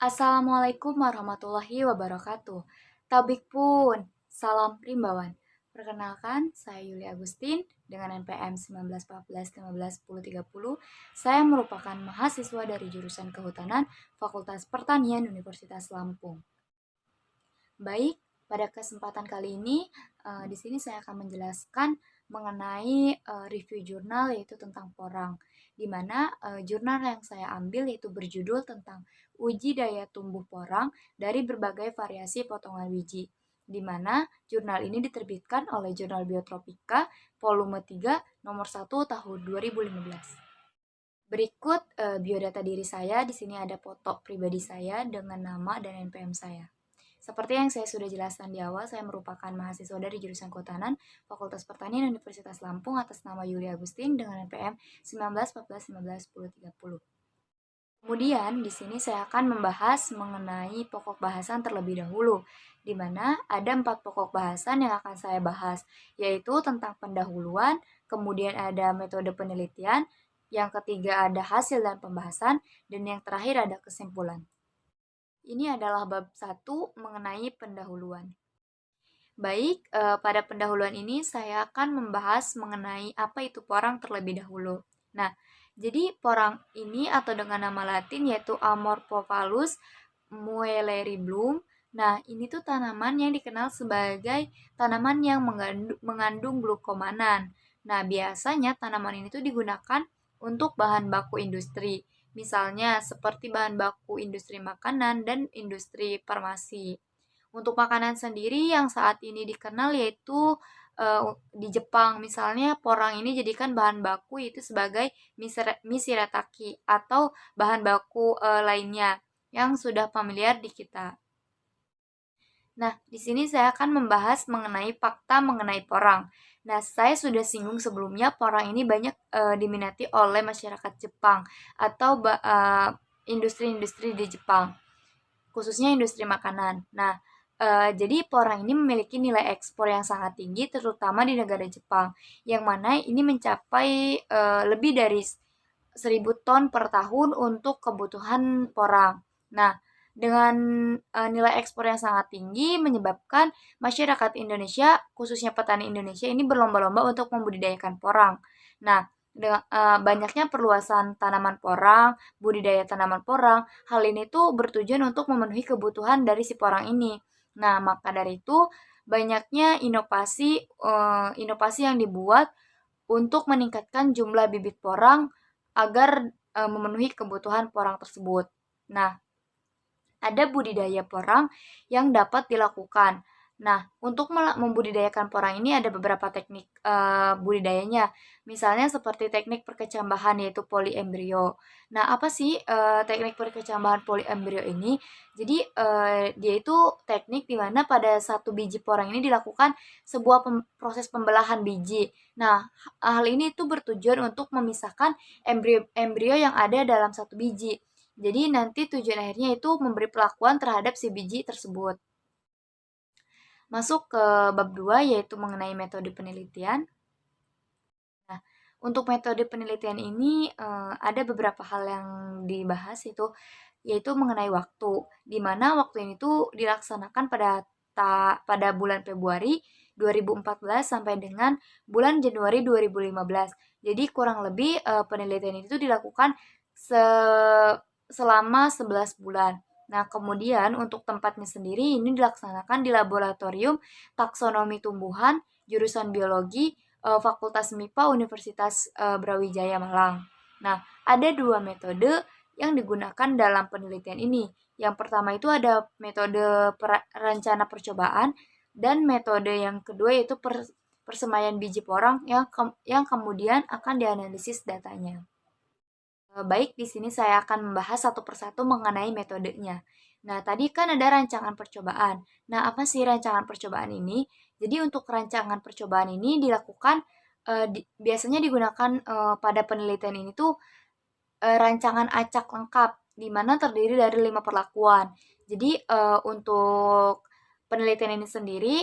Assalamualaikum warahmatullahi wabarakatuh. Tabik pun, salam rimbawan. Perkenalkan, saya Yuli Agustin dengan NPM 1914 15 10 30. Saya merupakan mahasiswa dari jurusan Kehutanan Fakultas Pertanian Universitas Lampung. Baik, pada kesempatan kali ini di sini saya akan menjelaskan mengenai review jurnal yaitu tentang porang. Di mana jurnal yang saya ambil yaitu berjudul tentang uji daya tumbuh porang dari berbagai variasi potongan biji. Di mana jurnal ini diterbitkan oleh Jurnal Biotropika volume 3 nomor 1 tahun 2015. Berikut biodata diri saya. Di sini ada foto pribadi saya dengan nama dan NPM saya. Seperti yang saya sudah jelaskan di awal, saya merupakan mahasiswa dari jurusan Kehutanan Fakultas Pertanian Universitas Lampung atas nama Yuli Agustin dengan NPM 1914 15 10 30. Kemudian di sini saya akan membahas mengenai pokok bahasan terlebih dahulu, di mana ada 4 pokok bahasan yang akan saya bahas, yaitu tentang pendahuluan, kemudian ada metode penelitian, yang ketiga ada hasil dan pembahasan, dan yang terakhir ada kesimpulan. Ini adalah bab 1 mengenai pendahuluan. Baik, pada pendahuluan ini saya akan membahas mengenai apa itu porang terlebih dahulu. Nah, jadi porang ini atau dengan nama latin yaitu Amorphophallus muelleribulum. Nah, ini tuh tanaman yang dikenal sebagai tanaman yang mengandung glukomanan. Nah, biasanya tanaman ini tuh digunakan untuk bahan baku industri. Misalnya seperti bahan baku industri makanan dan industri farmasi. Untuk makanan sendiri yang saat ini dikenal yaitu di Jepang. Misalnya porang ini jadikan bahan baku itu sebagai misirataki atau bahan baku lainnya yang sudah familiar di kita. Nah, di sini saya akan membahas mengenai fakta mengenai porang. Nah, saya sudah singgung sebelumnya porang ini banyak diminati oleh masyarakat Jepang atau industri-industri di Jepang, khususnya industri makanan. Nah, jadi porang ini memiliki nilai ekspor yang sangat tinggi, terutama di negara Jepang, yang mana ini mencapai lebih dari 1.000 ton per tahun untuk kebutuhan porang. Nah, dengan nilai ekspor yang sangat tinggi menyebabkan masyarakat Indonesia, khususnya petani Indonesia ini berlomba-lomba untuk membudidayakan porang. Nah, dengan banyaknya perluasan tanaman porang, budidaya tanaman porang, hal ini tuh bertujuan untuk memenuhi kebutuhan dari si porang ini. Nah, maka dari itu banyaknya inovasi yang dibuat untuk meningkatkan jumlah bibit porang agar memenuhi kebutuhan porang tersebut. Nah, ada budidaya porang yang dapat dilakukan. Nah, untuk membudidayakan porang ini ada beberapa teknik budidayanya. Misalnya seperti teknik perkecambahan yaitu poliembrio. Nah, apa sih teknik perkecambahan poliembrio ini? Jadi dia itu teknik di mana pada satu biji porang ini dilakukan sebuah proses pembelahan biji. Nah, hal ini itu bertujuan untuk memisahkan embrio-embrio yang ada dalam satu biji. Jadi nanti tujuan akhirnya itu memberi perlakuan terhadap si biji tersebut. Masuk ke bab 2 yaitu mengenai metode penelitian. Nah, untuk metode penelitian ini ada beberapa hal yang dibahas yaitu mengenai waktu, di mana waktu ini tuh dilaksanakan pada bulan Februari 2014 sampai dengan bulan Januari 2015. Jadi kurang lebih penelitian itu dilakukan selama 11 bulan. Nah, kemudian untuk tempatnya sendiri ini dilaksanakan di Laboratorium Taksonomi Tumbuhan jurusan Biologi Fakultas MIPA Universitas Brawijaya Malang. Nah, ada 2 metode yang digunakan dalam penelitian ini. Yang pertama itu ada metode rencana percobaan dan metode yang kedua yaitu persemaian biji porang yang kemudian akan dianalisis datanya. Baik, di sini saya akan membahas satu persatu mengenai metodenya. Nah, tadi kan ada rancangan percobaan. Nah, apa sih rancangan percobaan ini? Jadi untuk rancangan percobaan ini dilakukan biasanya digunakan pada penelitian ini tuh rancangan acak lengkap, di mana terdiri dari 5 perlakuan. Jadi untuk penelitian ini sendiri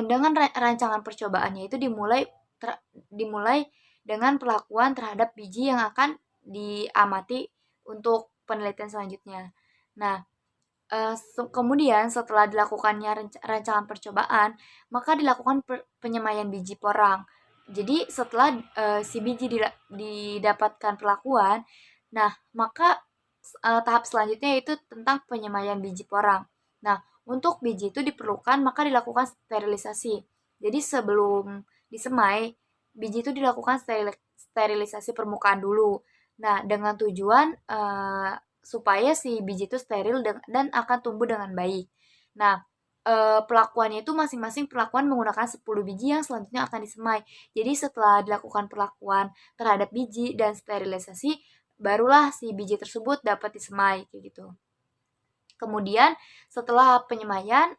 dengan rancangan percobaannya itu dimulai dengan perlakuan terhadap biji yang akan diamati untuk penelitian selanjutnya. Nah, Kemudian setelah dilakukannya rancangan percobaan, maka dilakukan penyemaian biji porang. Jadi setelah si biji didapatkan perlakuan, nah maka tahap selanjutnya itu tentang penyemaian biji porang. Nah, untuk biji itu diperlukan maka dilakukan sterilisasi. Jadi sebelum disemai, biji itu dilakukan sterilisasi permukaan dulu. Nah, dengan tujuan supaya si biji itu steril dan akan tumbuh dengan baik. Nah, pelakuannya itu masing-masing perlakuan menggunakan 10 biji yang selanjutnya akan disemai. Jadi setelah dilakukan perlakuan terhadap biji dan sterilisasi, barulah si biji tersebut dapat disemai kayak gitu. Kemudian setelah penyemaian,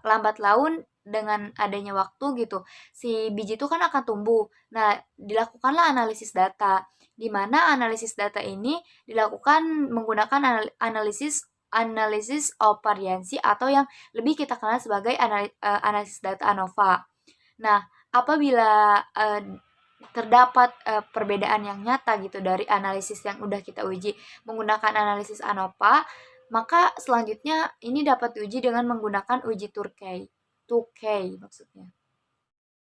lambat laun dengan adanya waktu gitu, si biji itu kan akan tumbuh. Nah, dilakukanlah analisis data, di mana analisis data ini dilakukan menggunakan analisis analisis variansi atau yang lebih kita kenal sebagai analisis data ANOVA. Nah, apabila terdapat perbedaan yang nyata gitu dari analisis yang udah kita uji menggunakan analisis ANOVA, maka selanjutnya ini dapat diuji dengan menggunakan uji Turkey. Tukey maksudnya.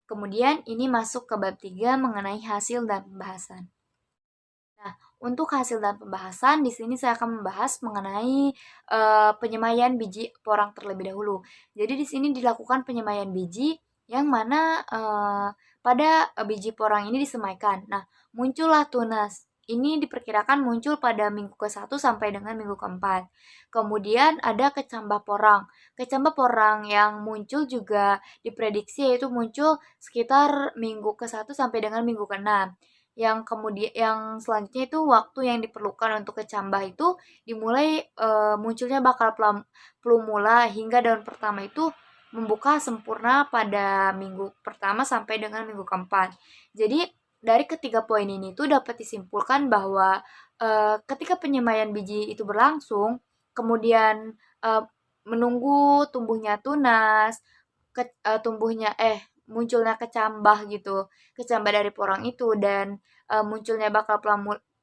Kemudian ini masuk ke bab 3 mengenai hasil dan pembahasan. Nah, untuk hasil dan pembahasan di sini saya akan membahas mengenai penyemaian biji porang terlebih dahulu. Jadi di sini dilakukan penyemaian biji yang mana pada biji porang ini disemaikan. Nah, muncullah tunas. Ini diperkirakan muncul pada minggu ke-1 sampai dengan minggu ke-4. Kemudian ada kecambah porang. Kecambah porang yang muncul juga diprediksi yaitu muncul sekitar minggu ke-1 sampai dengan minggu ke-6. Yang selanjutnya itu waktu yang diperlukan untuk kecambah itu dimulai munculnya bakal plumula hingga daun pertama itu membuka sempurna pada minggu pertama sampai dengan minggu keempat. Jadi dari ketiga poin ini tuh dapat disimpulkan bahwa ketika penyemaian biji itu berlangsung, kemudian menunggu tumbuhnya tunas, munculnya kecambah gitu, kecambah dari porang itu dan munculnya bakal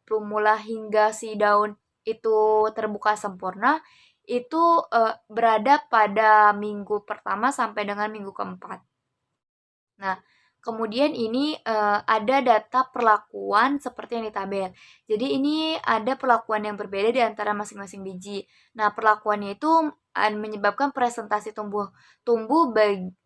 plumula hingga si daun itu terbuka sempurna itu berada pada minggu pertama sampai dengan minggu keempat. Nah, kemudian ini ada data perlakuan seperti yang di tabel. Jadi ini ada perlakuan yang berbeda di antara masing-masing biji. Nah, perlakuannya itu menyebabkan presentasi tumbuh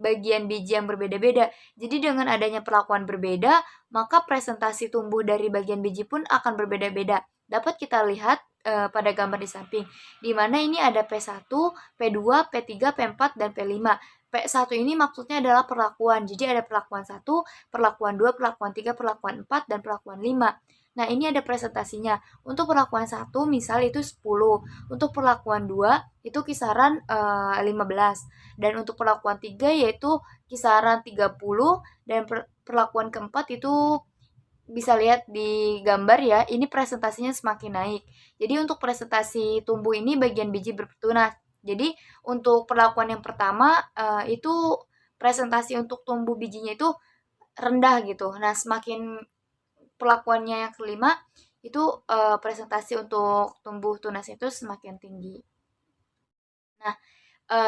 bagian biji yang berbeda-beda. Jadi dengan adanya perlakuan berbeda, maka presentasi tumbuh dari bagian biji pun akan berbeda-beda. Dapat kita lihat pada gambar di samping, di mana ini ada P1, P2, P3, P4, dan P5. P1 ini maksudnya adalah perlakuan. Jadi ada perlakuan 1, perlakuan 2, perlakuan 3, perlakuan 4, dan perlakuan 5. Nah, ini ada presentasinya. Untuk perlakuan 1 misal itu 10. Untuk perlakuan 2 itu kisaran 15. Dan untuk perlakuan 3 yaitu kisaran 30 dan perlakuan keempat itu bisa lihat di gambar ya, ini presentasinya semakin naik. Jadi untuk presentasi tumbuh ini bagian biji bertunas. Jadi untuk perlakuan yang pertama itu presentasi untuk tumbuh bijinya itu rendah gitu. Nah, semakin perlakuannya yang kelima itu presentasi untuk tumbuh tunas itu semakin tinggi. Nah,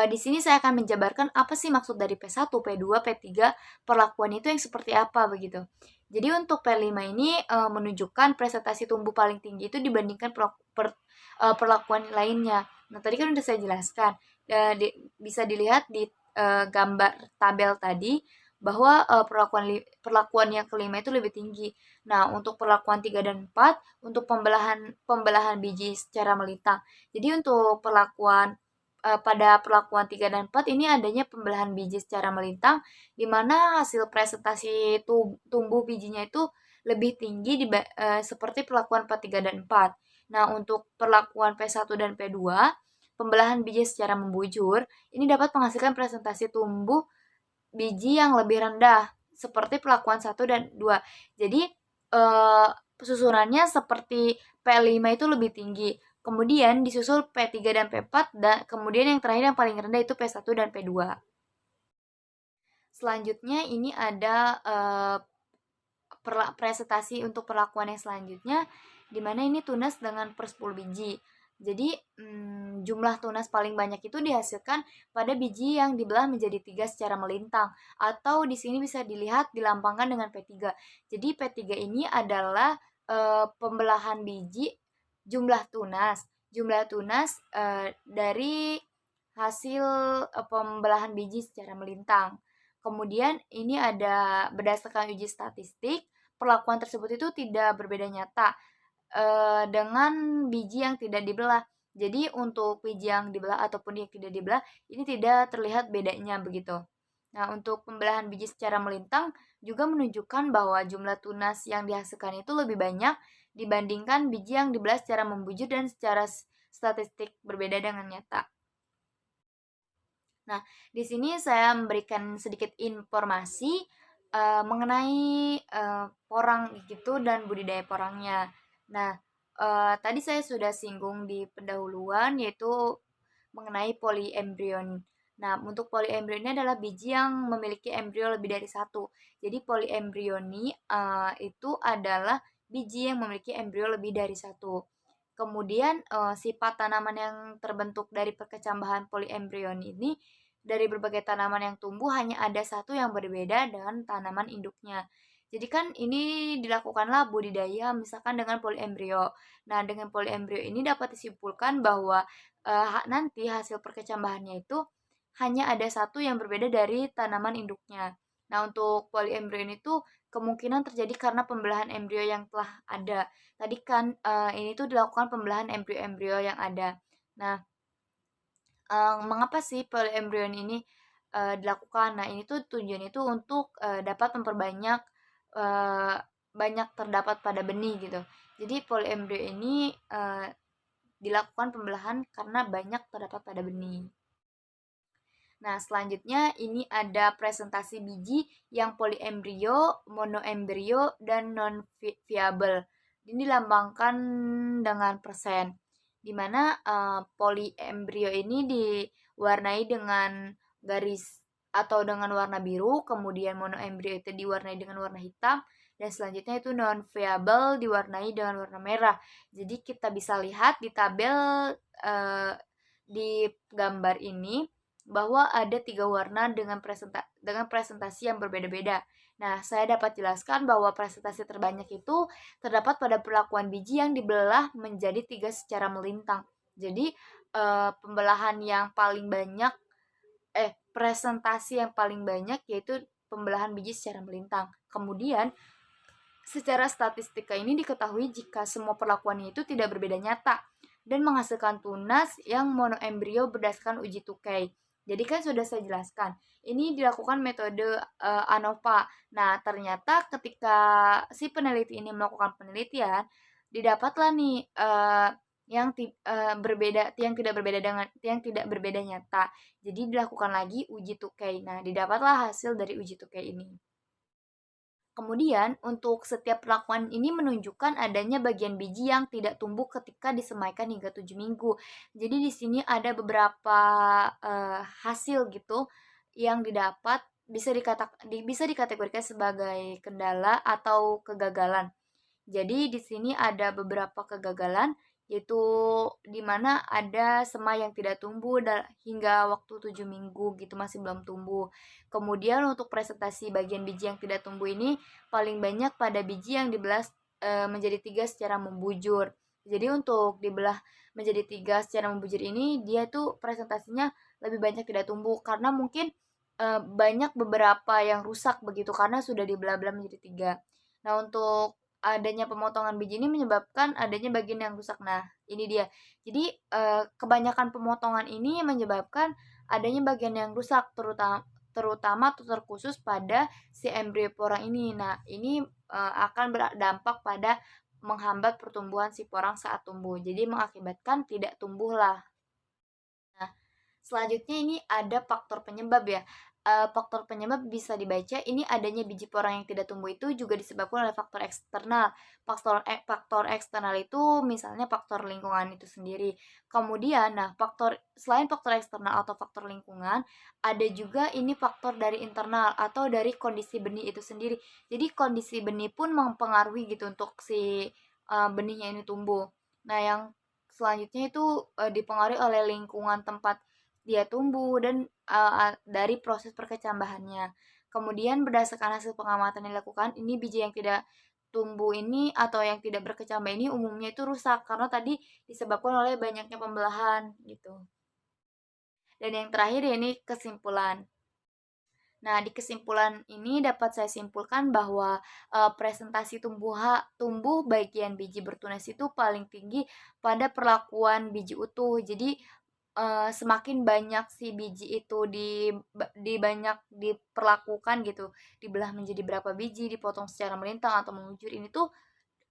di sini saya akan menjabarkan apa sih maksud dari P1, P2, P3, perlakuan itu yang seperti apa begitu. Jadi untuk P5 ini menunjukkan presentasi tumbuh paling tinggi itu dibandingkan perlakuan lainnya. Nah, tadi kan udah saya jelaskan. Bisa dilihat di gambar tabel tadi bahwa perlakuan yang kelima itu lebih tinggi. Nah, untuk perlakuan 3 dan 4 untuk pembelahan biji secara melintang. Jadi untuk pada perlakuan 3 dan 4 ini adanya pembelahan biji secara melintang di mana hasil presentasi tumbuh bijinya itu lebih tinggi seperti perlakuan P3 dan 4. Nah, untuk perlakuan P1 dan P2, pembelahan biji secara membujur ini dapat menghasilkan presentasi tumbuh biji yang lebih rendah seperti perlakuan 1 dan 2. Jadi susunannya seperti P5 itu lebih tinggi. Kemudian disusul P3 dan P4 dan kemudian yang terakhir yang paling rendah itu P1 dan P2. Selanjutnya ini ada presentasi untuk perlakuan yang selanjutnya di mana ini tunas dengan per 10 biji. Jadi jumlah tunas paling banyak itu dihasilkan pada biji yang dibelah menjadi 3 secara melintang, atau di sini bisa dilihat dilambangkan dengan P3. Jadi P3 ini adalah pembelahan biji jumlah tunas. Jumlah tunas dari hasil pembelahan biji secara melintang. Kemudian ini ada berdasarkan uji statistik, perlakuan tersebut itu tidak berbeda nyata dengan biji yang tidak dibelah. Jadi untuk biji yang dibelah ataupun yang tidak dibelah ini tidak terlihat bedanya begitu. Nah, untuk pembelahan biji secara melintang juga menunjukkan bahwa jumlah tunas yang dihasilkan itu lebih banyak dibandingkan biji yang dibelah secara membujur dan secara statistik berbeda dengan nyata. Nah, di sini saya memberikan sedikit informasi mengenai porang gitu dan budidaya porangnya. Nah, tadi saya sudah singgung di pendahuluan yaitu mengenai poliembryon. Nah, untuk poliembryon ini adalah biji yang memiliki embrio lebih dari satu. Jadi poliembrioni itu adalah biji yang memiliki embrio lebih dari satu. Kemudian sifat tanaman yang terbentuk dari perkecambahan poliembryon ini dari berbagai tanaman yang tumbuh hanya ada satu yang berbeda dengan tanaman induknya. Jadi kan ini dilakukanlah budidaya misalkan dengan poliembrio. Nah, dengan poliembrio ini dapat disimpulkan bahwa nanti hasil perkecambahannya itu hanya ada satu yang berbeda dari tanaman induknya. Nah, untuk poliembrio ini tuh kemungkinan terjadi karena pembelahan embrio yang telah ada. Tadi kan ini tuh dilakukan pembelahan embrio-embrio yang ada. Nah, mengapa sih poliembryon ini dilakukan? Nah, ini tuh tujuannya itu untuk dapat memperbanyak banyak terdapat pada benih gitu. Jadi poliembryo ini dilakukan pembelahan karena banyak terdapat pada benih. Nah, selanjutnya ini ada presentasi biji yang poliembrio, monoembrio, dan non-viable. Ini dilambangkan dengan persen, di mana poliembrio ini diwarnai dengan garis atau dengan warna biru, kemudian monoembrio itu diwarnai dengan warna hitam, dan selanjutnya itu non-viable diwarnai dengan warna merah. Jadi kita bisa lihat di tabel di gambar ini bahwa ada 3 warna dengan presentasi yang berbeda-beda. Nah, saya dapat jelaskan bahwa presentasi terbanyak itu terdapat pada perlakuan biji yang dibelah menjadi 3 secara melintang. Jadi, pembelahan yang paling banyak presentasi yang paling banyak yaitu pembelahan biji secara melintang. Kemudian, secara statistika ini diketahui jika semua perlakuannya itu tidak berbeda nyata dan menghasilkan tunas yang monoembrio berdasarkan uji tukai. Jadi kan sudah saya jelaskan, ini dilakukan metode ANOVA. Nah, ternyata ketika si peneliti ini melakukan penelitian, didapatlah nih yang tidak berbeda nyata. Jadi dilakukan lagi uji tukai. Nah, didapatlah hasil dari uji tukai ini. Kemudian, untuk setiap perlakuan ini menunjukkan adanya bagian biji yang tidak tumbuh ketika disemaikan hingga 7 minggu. Jadi di sini ada beberapa hasil gitu yang didapat bisa dikategorikan sebagai kendala atau kegagalan. Jadi di sini ada beberapa kegagalan yaitu di mana ada semai yang tidak tumbuh hingga waktu 7 minggu gitu masih belum tumbuh. Kemudian untuk presentasi bagian biji yang tidak tumbuh ini paling banyak pada biji yang dibelah menjadi 3 secara membujur. Jadi untuk dibelah menjadi 3 secara membujur ini dia tuh presentasinya lebih banyak tidak tumbuh karena mungkin banyak beberapa yang rusak begitu karena sudah dibelah-belah menjadi 3. Nah, untuk adanya pemotongan biji ini menyebabkan adanya bagian yang rusak. Nah, ini dia. Jadi kebanyakan pemotongan ini menyebabkan adanya bagian yang rusak terutama atau terkhusus pada si embrio porang ini. Nah, ini akan berdampak pada menghambat pertumbuhan si porang saat tumbuh. Jadi mengakibatkan tidak tumbuhlah. Nah, selanjutnya ini ada faktor penyebab ya. Faktor penyebab bisa dibaca ini adanya biji porang yang tidak tumbuh itu juga disebabkan oleh faktor eksternal. Faktor eksternal itu misalnya faktor lingkungan itu sendiri. Kemudian, nah selain faktor eksternal atau faktor lingkungan, ada juga ini faktor dari internal atau dari kondisi benih itu sendiri. Jadi kondisi benih pun mempengaruhi gitu untuk si benihnya ini tumbuh. Nah, yang selanjutnya itu, dipengaruhi oleh lingkungan tempat dia tumbuh dan, dari proses perkecambahannya. Kemudian berdasarkan hasil pengamatan yang dilakukan, ini biji yang tidak tumbuh ini atau yang tidak berkecambah ini umumnya itu rusak karena tadi disebabkan oleh banyaknya pembelahan gitu. Dan yang terakhir ya ini kesimpulan. Nah, di kesimpulan ini dapat saya simpulkan bahwa presentasi tumbuh bagian biji bertunas itu paling tinggi pada perlakuan biji utuh. Jadi semakin banyak si biji itu banyak diperlakukan gitu, dibelah menjadi berapa biji, dipotong secara melintang atau mengujur, ini tuh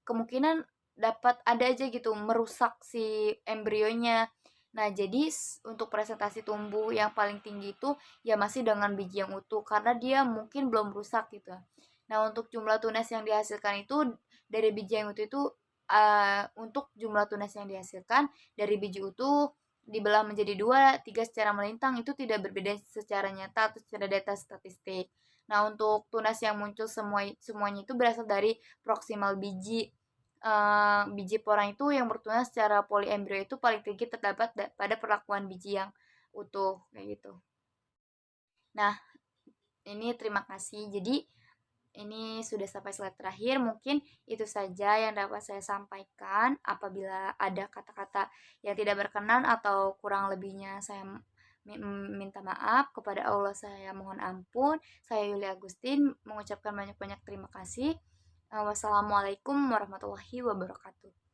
kemungkinan dapat ada aja gitu merusak si embrionya. Nah, jadi untuk presentasi tumbuh yang paling tinggi itu ya masih dengan biji yang utuh karena dia mungkin belum rusak gitu. Nah, untuk jumlah tunas yang dihasilkan itu dari biji yang utuh itu untuk jumlah tunas yang dihasilkan dari biji utuh dibelah menjadi 2, 3 secara melintang itu tidak berbeda secara nyata atau secara data statistik. Nah, untuk tunas yang muncul semuanya itu berasal dari proksimal biji. Biji porang itu yang bertunas secara poliembrio itu paling tinggi terdapat pada perlakuan biji yang utuh kayak gitu. Nah, ini terima kasih. Jadi ini sudah sampai slide terakhir. Mungkin itu saja yang dapat saya sampaikan. Apabila ada kata-kata yang tidak berkenan atau kurang lebihnya saya minta maaf. Kepada Allah saya mohon ampun. Saya Yuli Agustin mengucapkan banyak-banyak terima kasih. Wassalamualaikum warahmatullahi wabarakatuh.